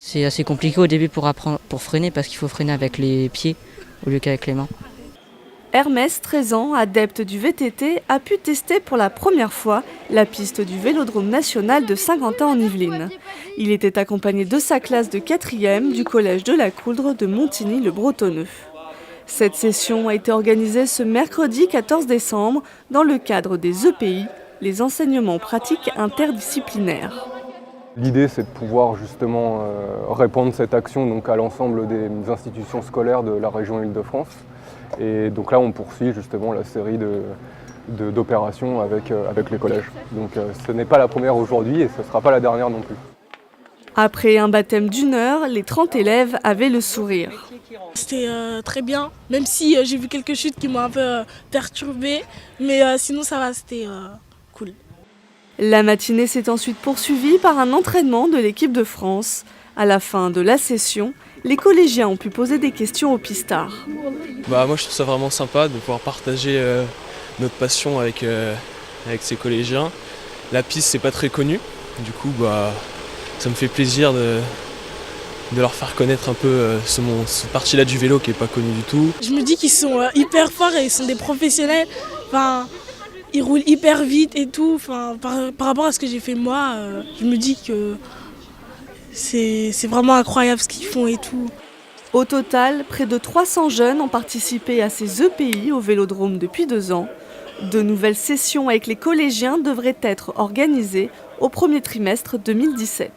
C'est assez compliqué au début pour freiner parce qu'il faut freiner avec les pieds au lieu qu'avec les mains. Hermès, 13 ans, adepte du VTT, a pu tester pour la première fois la piste du Vélodrome national de Saint-Quentin en Yvelines. Il était accompagné de sa classe de 4e du collège de la Coudre de Montigny-le-Bretonneux. Cette session a été organisée ce mercredi 14 décembre dans le cadre des EPI, les enseignements pratiques interdisciplinaires. L'idée, c'est de pouvoir justement répandre cette action donc, à l'ensemble des institutions scolaires de la région Île-de-France. Et donc là, on poursuit justement la série d'opérations avec les collèges. Donc ce n'est pas la première aujourd'hui et ce ne sera pas la dernière non plus. Après un baptême d'1 heure, les 30 élèves avaient le sourire. C'était très bien, même si j'ai vu quelques chutes qui m'ont un peu perturbée, mais sinon ça va, c'était cool. La matinée s'est ensuite poursuivie par un entraînement de l'équipe de France. À la fin de la session, les collégiens ont pu poser des questions aux pistards. Moi je trouve ça vraiment sympa de pouvoir partager notre passion avec ces collégiens. La piste c'est pas très connu, du coup ça me fait plaisir de leur faire connaître un peu cette partie-là du vélo qui est pas connue du tout. Je me dis qu'ils sont hyper forts et ils sont des professionnels. Ils roulent hyper vite et tout. Par rapport à ce que j'ai fait moi, je me dis que c'est vraiment incroyable ce qu'ils font et tout. Au total, près de 300 jeunes ont participé à ces EPI au Vélodrome depuis 2 ans. De nouvelles sessions avec les collégiens devraient être organisées au premier trimestre 2017.